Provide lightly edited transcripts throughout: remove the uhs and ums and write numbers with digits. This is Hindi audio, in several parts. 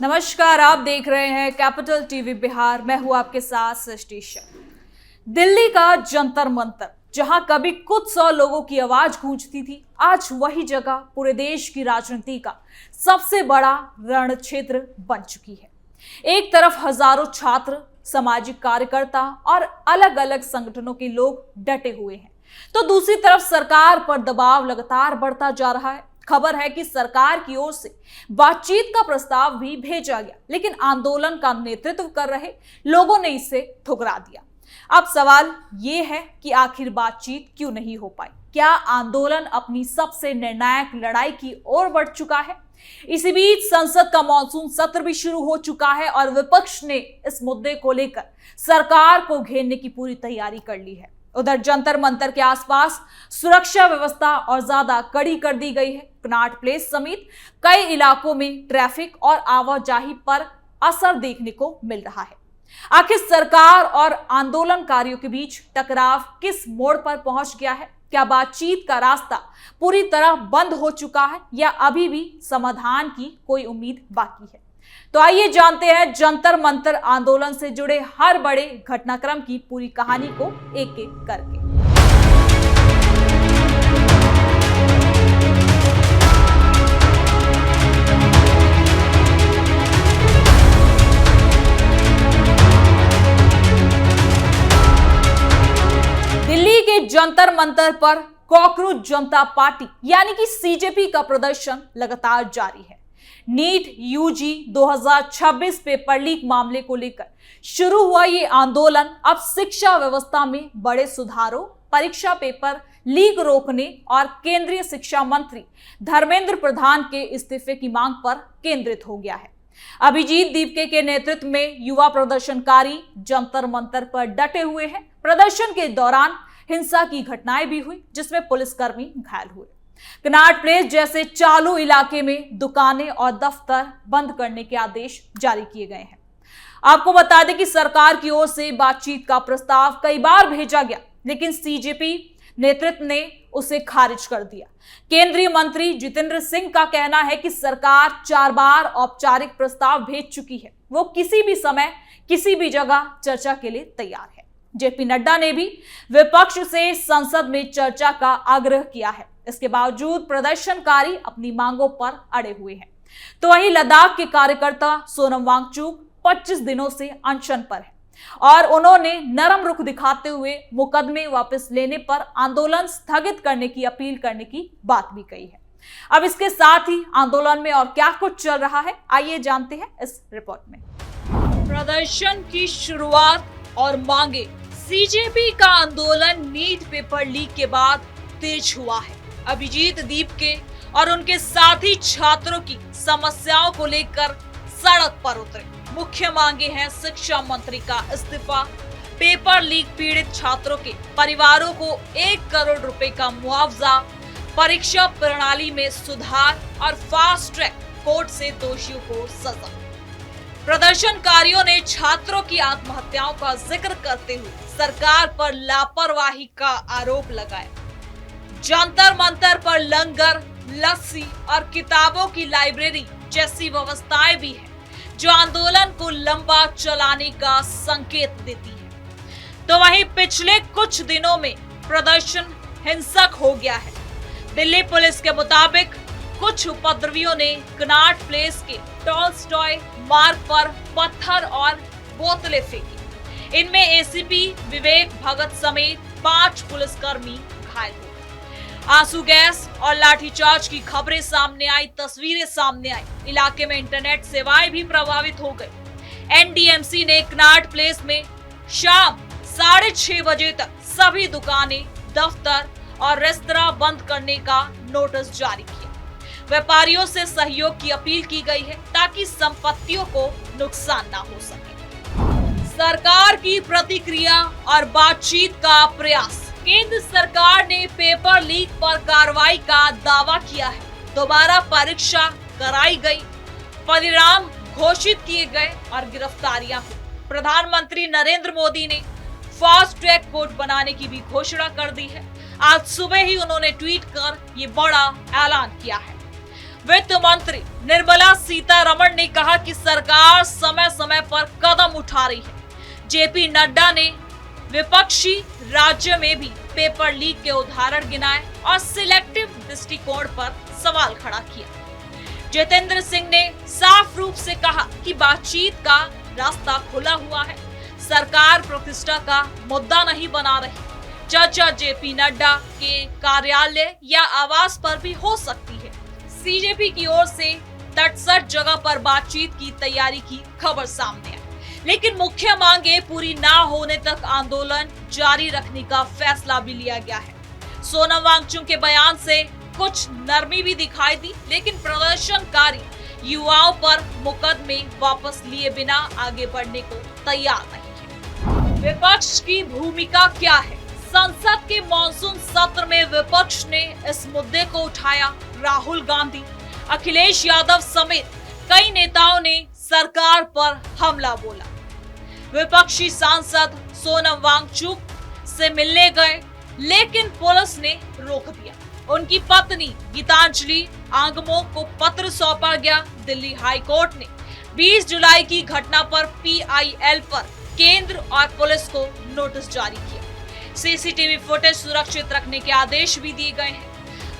नमस्कार, आप देख रहे हैं कैपिटल टीवी बिहार। मैं हूं आपके साथ सृष्टि शाह। दिल्ली का जंतर मंतर, जहां कभी कुछ 100 लोगों की आवाज गूंजती थी, आज वही जगह पूरे देश की राजनीति का सबसे बड़ा रण क्षेत्र बन चुकी है। एक तरफ हजारों छात्र, सामाजिक कार्यकर्ता और अलग अलग संगठनों के लोग डटे हुए हैं, तो दूसरी तरफ सरकार पर दबाव लगातार बढ़ता जा रहा है। खबर है कि सरकार की ओर से बातचीत का प्रस्ताव भी भेजा गया, लेकिन आंदोलन का नेतृत्व कर रहे लोगों ने इसे ठुकरा दिया। अब सवाल ये है कि आखिर बातचीत क्यों नहीं हो पाई? क्या आंदोलन अपनी सबसे निर्णायक लड़ाई की ओर बढ़ चुका है? इसी बीच संसद का मॉनसून सत्र भी शुरू हो चुका है और विपक्ष ने इस मुद्दे को लेकर सरकार को घेरने की पूरी तैयारी कर ली है। उधर जंतर मंतर के आसपास सुरक्षा व्यवस्था और ज्यादा कड़ी कर दी गई है। कनॉट प्लेस समेत कई इलाकों में ट्रैफिक और आवाजाही पर असर देखने को मिल रहा है। आखिर सरकार और आंदोलनकारियों के बीच टकराव किस मोड़ पर पहुंच गया है? क्या बातचीत का रास्ता पूरी तरह बंद हो चुका है या अभी भी समाधान की कोई उम्मीद बाकी है? तो आइए जानते हैं जंतर मंतर आंदोलन से जुड़े हर बड़े घटनाक्रम की पूरी कहानी को एक एक करके। दिल्ली के जंतर मंतर पर कॉकरोच जनता पार्टी यानी कि सीजेपी का प्रदर्शन लगातार जारी है। नीट यूजी 2026 पेपर लीक मामले को लेकर शुरू हुआ ये आंदोलन अब शिक्षा व्यवस्था में बड़े सुधारों, परीक्षा पेपर लीक रोकने और केंद्रीय शिक्षा मंत्री धर्मेंद्र प्रधान के इस्तीफे की मांग पर केंद्रित हो गया है। अभिजीत दीपके के नेतृत्व में युवा प्रदर्शनकारी जंतर मंतर पर डटे हुए हैं। प्रदर्शन के दौरान हिंसा की घटनाएं भी हुई, जिसमें पुलिसकर्मी घायल हुए। कनॉट प्लेस जैसे चालू इलाके में दुकानें और दफ्तर बंद करने के आदेश जारी किए गए हैं। आपको बता दें कि सरकार की ओर से बातचीत का प्रस्ताव कई बार भेजा गया, लेकिन सीजेपी नेतृत्व ने उसे खारिज कर दिया। केंद्रीय मंत्री जितेंद्र सिंह का कहना है कि सरकार 4 बार औपचारिक प्रस्ताव भेज चुकी है। वो किसी भी समय, किसी भी जगह चर्चा के लिए तैयार है। जेपी नड्डा ने भी विपक्ष से संसद में चर्चा का आग्रह किया है। इसके बावजूद प्रदर्शनकारी अपनी मांगों पर अड़े हुए हैं। तो वहीं लद्दाख के कार्यकर्ता सोनम वांगचुक 25 दिनों से अनशन पर है और उन्होंने नरम रुख दिखाते हुए मुकदमे वापस लेने पर आंदोलन स्थगित करने की अपील करने की बात भी कही है। अब इसके साथ ही आंदोलन में और क्या कुछ चल रहा है, आइए जानते हैं इस रिपोर्ट में। प्रदर्शन की शुरुआत और मांगे। सीजेपी का आंदोलन नीट पेपर लीक के बाद तेज हुआ है। अभिजीत दीपके और उनके साथी छात्रों की समस्याओं को लेकर सड़क पर उतरे। मुख्य मांगे हैं शिक्षा मंत्री का इस्तीफा, पेपर लीक पीड़ित छात्रों के परिवारों को 1 करोड़ रुपए का मुआवजा, परीक्षा प्रणाली में सुधार और फास्ट ट्रैक कोर्ट से दोषियों को सजा। प्रदर्शनकारियों ने छात्रों की आत्महत्याओं का जिक्र करते हुए सरकार पर लापरवाही का आरोप लगाया। जंतर मंतर पर लंगर, लस्सी और किताबों की लाइब्रेरी जैसी व्यवस्थाएं भी हैं, जो आंदोलन को लंबा चलाने का संकेत देती है। तो वहीं पिछले कुछ दिनों में प्रदर्शन हिंसक हो गया है। दिल्ली पुलिस के मुताबिक कुछ उपद्रवियों ने कनॉट प्लेस के टॉलस्टॉय मार्ग पर पत्थर और बोतलें फेंकी। इनमें एसीपी विवेक भगत समेत 5 पुलिसकर्मी घायल हुए। आंसू गैस और लाठीचार्ज की खबरें सामने आई, तस्वीरें सामने आई। इलाके में इंटरनेट सेवाएं भी प्रभावित हो गई। एनडीएमसी ने कनॉट प्लेस में शाम 6:30 बजे तक सभी दुकानें, दफ्तर और रेस्तरां बंद करने का नोटिस जारी किया। व्यापारियों से सहयोग की अपील की गई है ताकि संपत्तियों को नुकसान ना हो सके। सरकार की प्रतिक्रिया और बातचीत का प्रयास। केंद्र सरकार ने पेपर लीक पर कार्रवाई का दावा किया है। दोबारा परीक्षा कराई गई, परिणाम घोषित किए गए और गिरफ्तारियां हुई। प्रधानमंत्री नरेंद्र मोदी ने फास्ट ट्रैक कोर्ट बनाने की भी घोषणा कर दी है। आज सुबह ही उन्होंने ट्वीट कर ये बड़ा ऐलान किया है। वित्त मंत्री निर्मला सीतारमण ने कहा कि सरकार समय समय पर कदम उठा रही है। जेपी नड्डा ने विपक्षी राज्य में भी पेपर लीक के उदाहरण गिनाए और सिलेक्टिव दृष्टिकोण पर सवाल खड़ा किया। जितेंद्र सिंह ने साफ रूप से कहा कि बातचीत का रास्ता खुला हुआ है, सरकार प्रतिष्ठा का मुद्दा नहीं बना रही। चर्चा जेपी नड्डा के कार्यालय या आवास पर भी हो सकती है। सीजेपी की ओर से तटस्थ जगह पर बातचीत की तैयारी की खबर सामने आई, लेकिन मुख्य मांगे पूरी ना होने तक आंदोलन जारी रखने का फैसला भी लिया गया है। सोनम वांगचुक के बयान से कुछ नरमी भी दिखाई दी, लेकिन प्रदर्शनकारी युवाओं पर मुकदमे वापस लिए बिना आगे बढ़ने को तैयार नहीं है। विपक्ष की भूमिका क्या है? संसद के मॉनसून सत्र में विपक्ष ने इस मुद्दे को उठाया। राहुल गांधी, अखिलेश यादव समेत कई नेताओं ने सरकार पर हमला बोला। विपक्षी सांसद सोनम वांगचुक से मिलने गए, लेकिन पुलिस ने रोक दिया। उनकी पत्नी गीतांजलि आंगमो को पत्र सौंपा गया। दिल्ली हाई कोर्ट ने 20 जुलाई की घटना पर PIL पर केंद्र और पुलिस को नोटिस जारी किया। सीसीटीवी फुटेज सुरक्षित रखने के आदेश भी दिए गए हैं।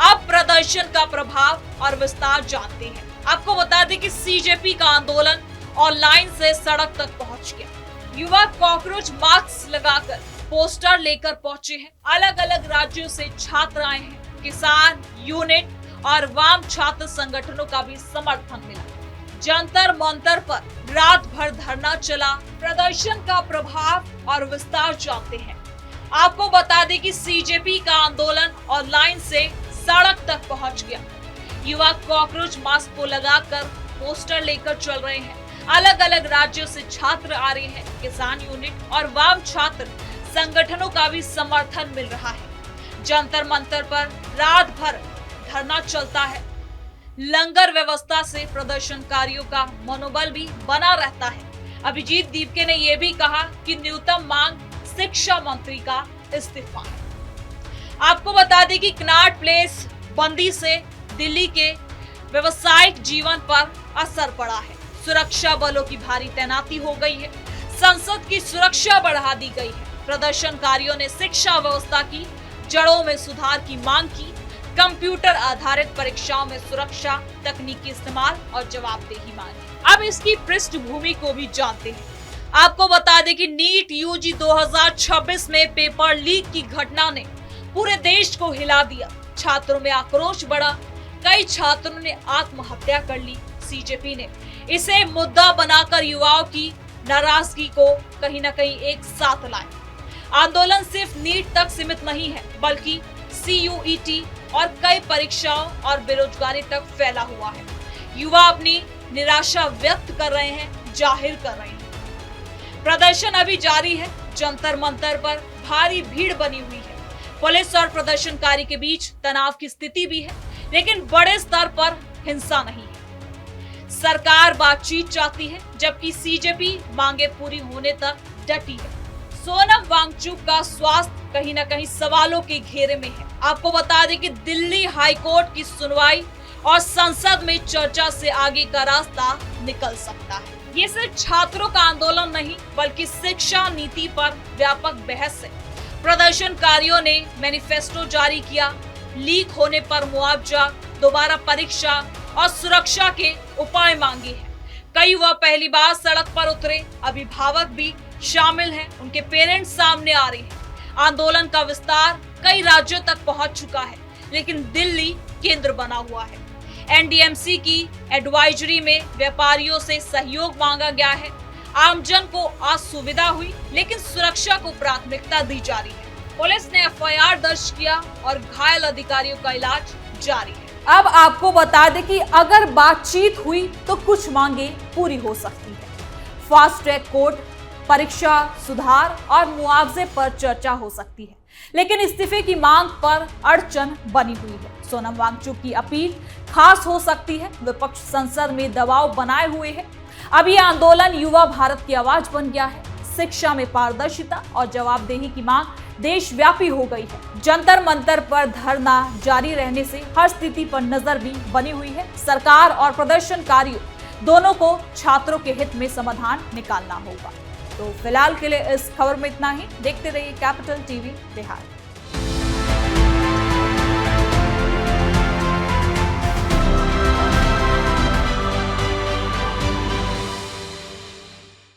अब प्रदर्शन का प्रभाव और विस्तार जानते हैं। आपको बता दें कि सीजेपी का आंदोलन ऑनलाइन से सड़क तक पहुंच गया। युवा कॉकरोच मास्क लगाकर पोस्टर लेकर पहुंचे हैं। अलग अलग राज्यों से छात्र आए हैं। किसान यूनिट और वाम छात्र संगठनों का भी समर्थन मिला। जंतर मंतर पर रात भर धरना चला। प्रदर्शन का प्रभाव और विस्तार जानते हैं। आपको बता दें कि सीजेपी का आंदोलन ऑनलाइन से सड़क तक पहुंच गया। युवा कॉकरोच मास्क को लगाकर पोस्टर लेकर चल रहे हैं। अलग अलग राज्यों से छात्र आ रहे हैं। किसान यूनिट और वाम छात्र संगठनों का भी समर्थन मिल रहा है। जंतर मंतर पर रात भर धरना चलता है। लंगर व्यवस्था से प्रदर्शनकारियों का मनोबल भी बना रहता है। अभिजीत दीपके ने यह भी कहा कि न्यूनतम मांग शिक्षा मंत्री का इस्तीफा है। आपको बता दें कि कनॉट प्लेस बंदी से दिल्ली के व्यवसायिक जीवन पर असर पड़ा है। सुरक्षा बलों की भारी तैनाती हो गई है। संसद की सुरक्षा बढ़ा दी गई है। प्रदर्शनकारियों ने शिक्षा व्यवस्था की जड़ों में सुधार की मांग की। कंप्यूटर आधारित परीक्षाओं में सुरक्षा, तकनीकी इस्तेमाल और जवाबदेही मांगी। अब इसकी पृष्ठभूमि को भी जानते हैं। आपको बता दें कि नीट यूजी 2026 में पेपर लीक की घटना ने पूरे देश को हिला दिया। छात्रों में आक्रोश बढ़ा। कई छात्रों ने आत्महत्या कर ली। सीजेपी ने इसे मुद्दा बनाकर युवाओं की नाराजगी को कहीं न कहीं एक साथ लाया। आंदोलन सिर्फ नीट तक सीमित नहीं है, बल्कि CUET और कई परीक्षाओं और बेरोजगारी तक फैला हुआ है। युवा अपनी निराशा व्यक्त कर रहे हैं, जाहिर कर रहे हैं। प्रदर्शन अभी जारी है। जंतर मंतर पर भारी भीड़ बनी हुई है। पुलिस और प्रदर्शनकारी के बीच तनाव की स्थिति भी है, लेकिन बड़े स्तर पर हिंसा नहीं है। सरकार बातचीत चाहती है, जबकि सीजेपी मांगे पूरी होने तक डटी है। सोनम वांगचुक का स्वास्थ्य कहीं न कहीं सवालों के घेरे में है। आपको बता दें कि दिल्ली हाई कोर्ट की सुनवाई और संसद में चर्चा से आगे का रास्ता निकल सकता है। ये सिर्फ छात्रों का आंदोलन नहीं, बल्कि शिक्षा नीति पर व्यापक बहस है। प्रदर्शनकारियों ने मैनिफेस्टो जारी किया। लीक होने पर मुआवजा, दोबारा परीक्षा और सुरक्षा के उपाय मांगे हैं। कई युवा पहली बार सड़क पर उतरे। अभिभावक भी शामिल हैं। उनके पेरेंट्स सामने आ रहे हैं। आंदोलन का विस्तार कई राज्यों तक पहुंच चुका है, लेकिन दिल्ली केंद्र बना हुआ है। NDMC की एडवाइजरी में व्यापारियों से सहयोग मांगा गया है। आमजन को असुविधा हुई, लेकिन सुरक्षा को प्राथमिकता दी जा रही है। पुलिस ने FIR दर्ज किया और घायल अधिकारियों का इलाज जारी है। अब आपको बता दें कि अगर बातचीत हुई तो कुछ मांगे पूरी हो सकती है। फास्ट ट्रैक कोर्ट, परीक्षा सुधार और मुआवजे पर चर्चा हो सकती है, लेकिन इस्तीफे की मांग पर अड़चन बनी हुई है। सोनम वांगचुक की अपील खास हो सकती है। विपक्ष संसद में दबाव बनाए हुए है। अब यह आंदोलन युवा भारत की आवाज बन गया है। शिक्षा में पारदर्शिता और जवाबदेही की मांग देशव्यापी हो गई है। जंतर मंतर पर धरना जारी रहने से हर स्थिति पर नजर भी बनी हुई है। सरकार और प्रदर्शनकारियों दोनों को छात्रों के हित में समाधान निकालना होगा। तो फिलहाल के लिए इस खबर में इतना ही। देखते रहिए कैपिटल टीवी बिहार।